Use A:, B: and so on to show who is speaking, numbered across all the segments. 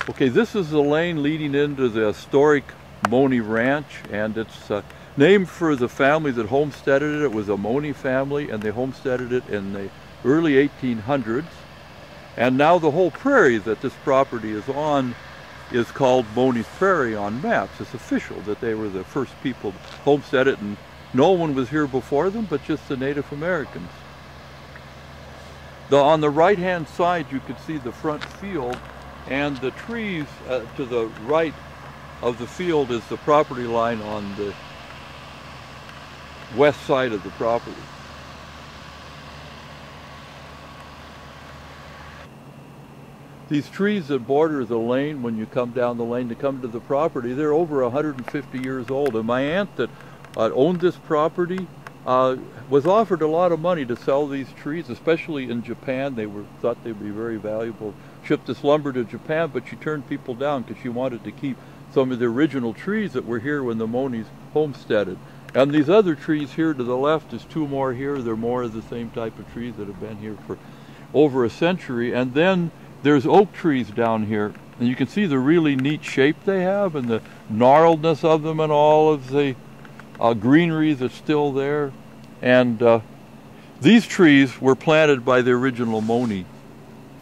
A: Okay, this is the lane leading into the historic Mohney Ranch, and it's named for the family that homesteaded it. It was a Mohney family, and they homesteaded it in the early 1800s. And now the whole prairie that this property is on is called Mohney's Prairie on maps. It's official that they were the first people to homestead it, and no one was here before them but just the Native Americans. On the right-hand side, you can see the front field, and the trees to the right of the field is the property line on the west side of the property. These trees that border the lane, when you come down the lane to come to the property, they're over 150 years old. And my aunt that owned this property was offered a lot of money to sell these trees, especially in Japan. They thought they'd be very valuable. Shipped this lumber to Japan, but she turned people down because she wanted to keep some of the original trees that were here when the Mohneys homesteaded. And these other trees here to the left, there's two more here. They're more of the same type of trees that have been here for over a century. And then there's oak trees down here, and you can see the really neat shape they have and the gnarledness of them and all of the greenery that's still there. And these trees were planted by the original Mohney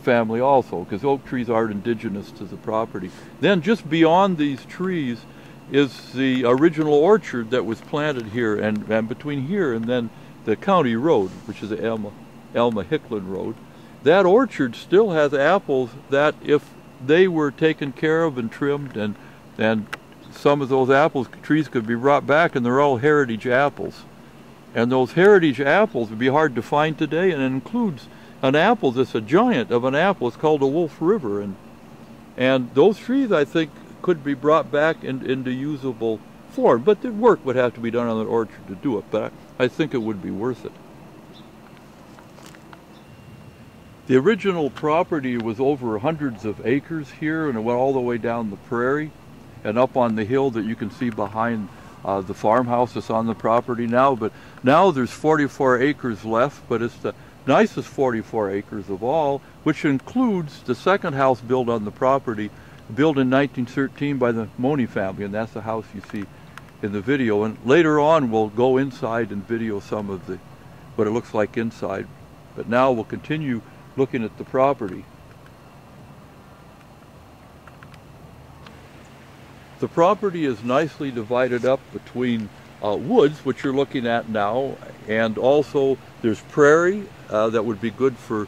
A: family also, because oak trees aren't indigenous to the property. Then just beyond these trees is the original orchard that was planted here, and between here and then the county road, which is the Elma-Hicklin Road. That orchard still has apples that, if they were taken care of and trimmed, and some of those trees could be brought back, and they're all heritage apples. And those heritage apples would be hard to find today, and it includes an apple that's a giant of an apple. It's called a Wolf River, and those trees, I think, could be brought back into usable form. But the work would have to be done on the orchard to do it, but I think it would be worth it. The original property was over hundreds of acres here, and it went all the way down the prairie and up on the hill that you can see behind the farmhouse that's on the property now. But now there's 44 acres left, but it's the nicest 44 acres of all, which includes the second house built on the property, built in 1913 by the Mohney family, and that's the house you see in the video. And later on we'll go inside and video some of what it looks like inside. But now we'll continue looking at the property. The property is nicely divided up between woods, which you're looking at now, and also there's prairie that would be good for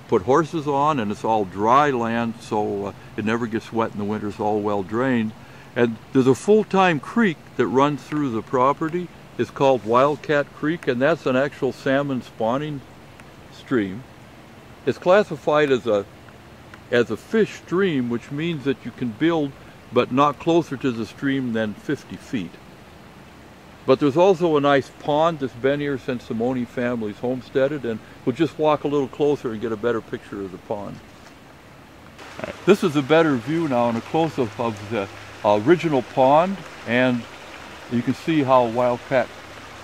A: put horses on, and it's all dry land, so it never gets wet in the winter. It's all well drained. And there's a full-time creek that runs through the property. It's called Wildcat Creek, and that's an actual salmon spawning stream. It's classified as a fish stream, which means that you can build but not closer to the stream than 50 feet. But there's also a nice pond that's been here since the Mohney family's homesteaded, and we'll just walk a little closer and get a better picture of the pond. This is a better view now and a close-up of the original pond, and you can see how Wildcat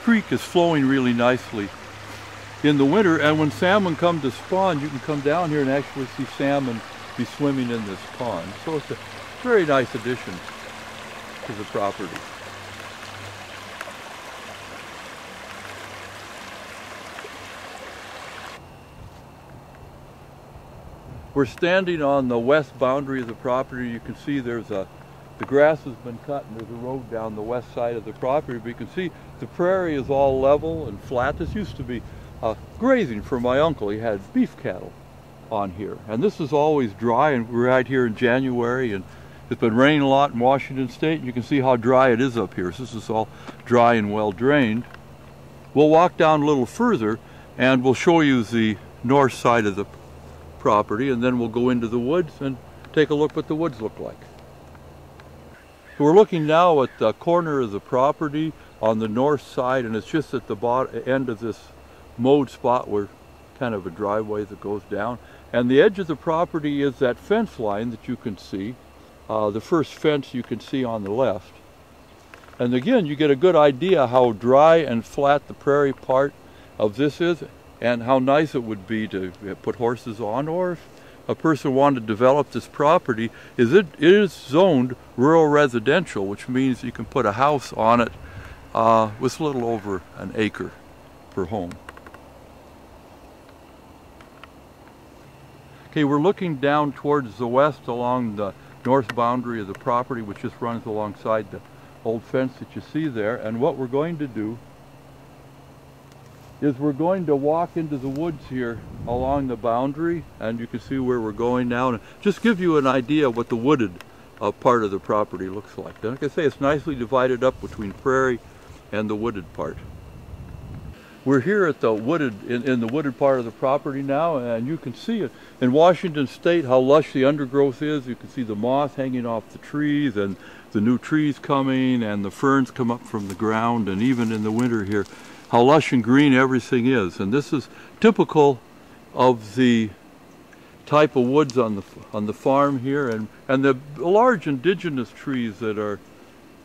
A: Creek is flowing really nicely in the winter. And when salmon come to spawn, you can come down here and actually see salmon be swimming in this pond. So it's a very nice addition to the property. We're standing on the west boundary of the property. You can see the grass has been cut, and there's a road down the west side of the property. But you can see the prairie is all level and flat. This used to be grazing for my uncle. He had beef cattle on here, and this is always dry, and we're right here in January, and it's been raining a lot in Washington State, and you can see how dry it is up here. So this is all dry and well drained. We'll walk down a little further, and we'll show you the north side of the property, and then we'll go into the woods and take a look what the woods look like. So we're looking now at the corner of the property on the north side, and it's just at the end of this mowed spot where kind of a driveway that goes down. And the edge of the property is that fence line that you can see, the first fence you can see on the left. And again, you get a good idea how dry and flat the prairie part of this is, and how nice it would be to put horses on, or a person wanted to develop this property is it is zoned rural residential, which means you can put a house on it with a little over an acre per home. Okay, we're looking down towards the west along the north boundary of the property, which just runs alongside the old fence that you see there. And what we're going to do is we're going to walk into the woods here along the boundary, and you can see where we're going now, and just give you an idea of what the wooded part of the property looks like. And like I say, it's nicely divided up between prairie and the wooded part. We're here at the wooded, in the wooded part of the property now, and you can see it in Washington State how lush the undergrowth is. You can see the moss hanging off the trees and the new trees coming, and the ferns come up from the ground, and even in the winter here, how lush and green everything is. And this is typical of the type of woods on the farm here, and the large indigenous trees that are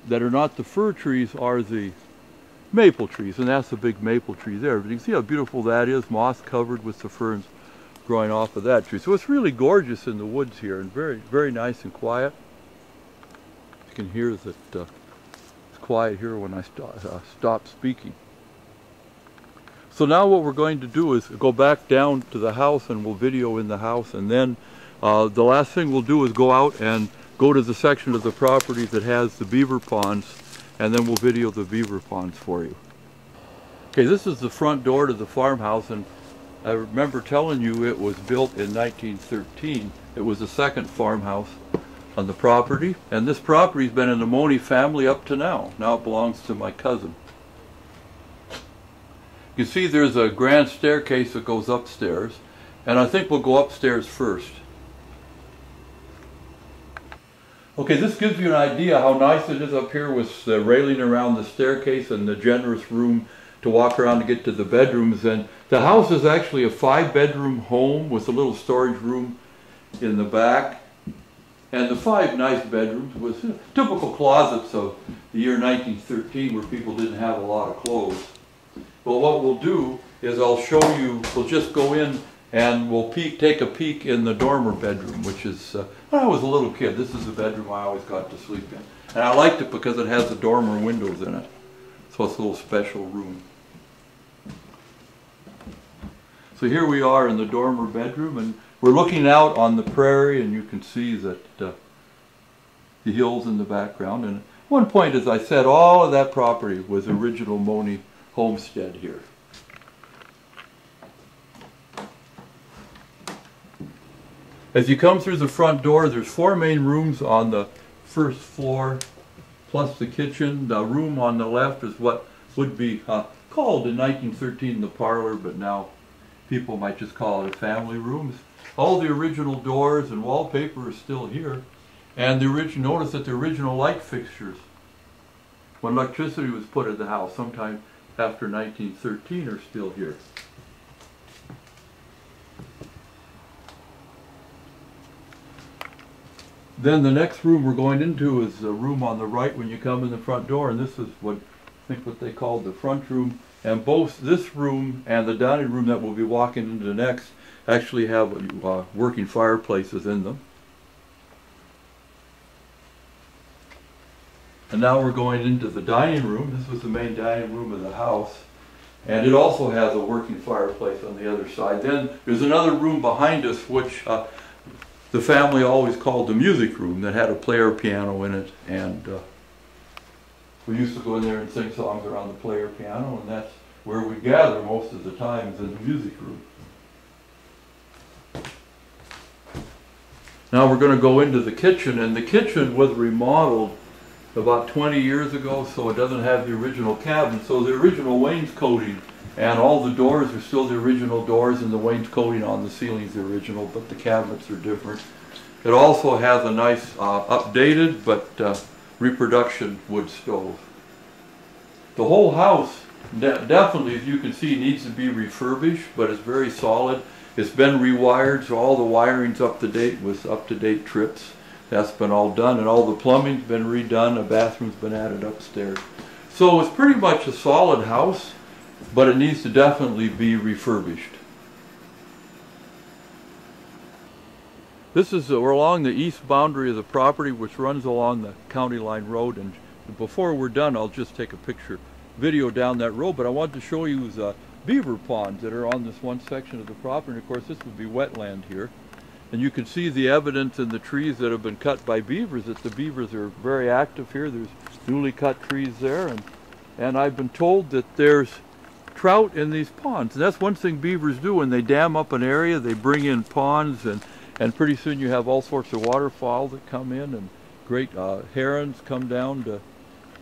A: not the fir trees are the maple trees, and that's the big maple tree there. But you can see how beautiful that is, moss covered with the ferns growing off of that tree. So it's really gorgeous in the woods here, and very, very nice and quiet. You can hear that it's quiet here when I stop speaking. So now what we're going to do is go back down to the house, and we'll video in the house, and then the last thing we'll do is go out and go to the section of the property that has the beaver ponds, and then we'll video the beaver ponds for you. Okay, this is the front door to the farmhouse, and I remember telling you it was built in 1913. It was the second farmhouse on the property, and this property's been in the Mohney family up to now. Now it belongs to my cousin. You can see there's a grand staircase that goes upstairs, and I think we'll go upstairs first. Okay, this gives you an idea how nice it is up here with the railing around the staircase and the generous room to walk around to get to the bedrooms. And the house is actually a 5-bedroom home with a little storage room in the back. And the 5 nice bedrooms with typical closets of the year 1913 where people didn't have a lot of clothes. Well, what we'll do is I'll show you, we'll just go in and we'll take a peek in the dormer bedroom, which is, when I was a little kid, this is the bedroom I always got to sleep in. And I liked it because it has the dormer windows in it. So it's a little special room. So here we are in the dormer bedroom, and we're looking out on the prairie, and you can see that the hills in the background. And at one point, as I said, all of that property was original Mohney Homestead here. As you come through the front door, there's 4 main rooms on the first floor, plus the kitchen. The room on the left is what would be called in 1913 the parlor, but now people might just call it a family room. All the original doors and wallpaper are still here. And notice that the original light fixtures, when electricity was put in the house sometime after 1913, are still here. Then the next room we're going into is the room on the right when you come in the front door, and this is what I think what they called the front room. And both this room and the dining room that we'll be walking into next actually have working fireplaces in them. And now we're going into the dining room. This was the main dining room of the house, and it also has a working fireplace on the other side. Then there's another room behind us which the family always called the music room, that had a player piano in it, and we used to go in there and sing songs around the player piano, and that's where we gather most of the times, in the music room. Now we're going to go into the kitchen, and the kitchen was remodeled about 20 years ago, so it doesn't have the original cabinet. So the original wainscoting and all the doors are still the original doors, and the wainscoting on the ceiling's the original, but the cabinets are different. It also has a nice updated but reproduction wood stove. The whole house definitely, as you can see, needs to be refurbished, but it's very solid. It's been rewired, so all the wiring's up to date with up-to-date trips. That's been all done, and all the plumbing's been redone. A bathroom's been added upstairs. So it's pretty much a solid house, but it needs to definitely be refurbished. We're along the east boundary of the property, which runs along the county line road, and before we're done I'll just take a video down that road, but I wanted to show you the beaver ponds that are on this one section of the property. And of course this would be wetland here, and you can see the evidence in the trees that have been cut by beavers, that the beavers are very active here. There's newly cut trees there, and I've been told that there's trout in these ponds, and that's one thing beavers do. When they dam up an area, they bring in ponds, and pretty soon you have all sorts of waterfowl that come in, and great herons come down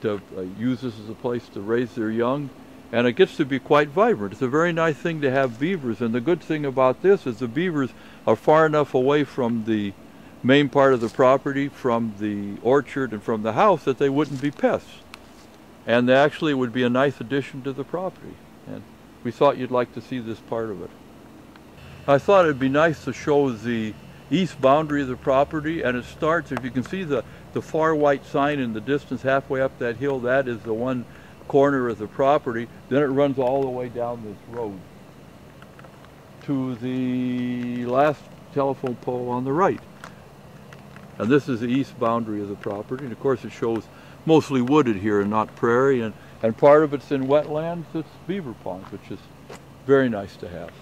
A: to use this as a place to raise their young, and it gets to be quite vibrant. It's a very nice thing to have beavers, and the good thing about this is the beavers are far enough away from the main part of the property, from the orchard and from the house, that they wouldn't be pests, and they actually would be a nice addition to the property, and we thought you'd like to see this part of it. I thought it'd be nice to show the east boundary of the property, and it starts, if you can see the far white sign in the distance halfway up that hill, that is the one corner of the property. Then it runs all the way down this road to the last telephone pole on the right. And this is the east boundary of the property, and of course it shows mostly wooded here and not prairie, and part of it's in wetlands. It's beaver ponds, which is very nice to have.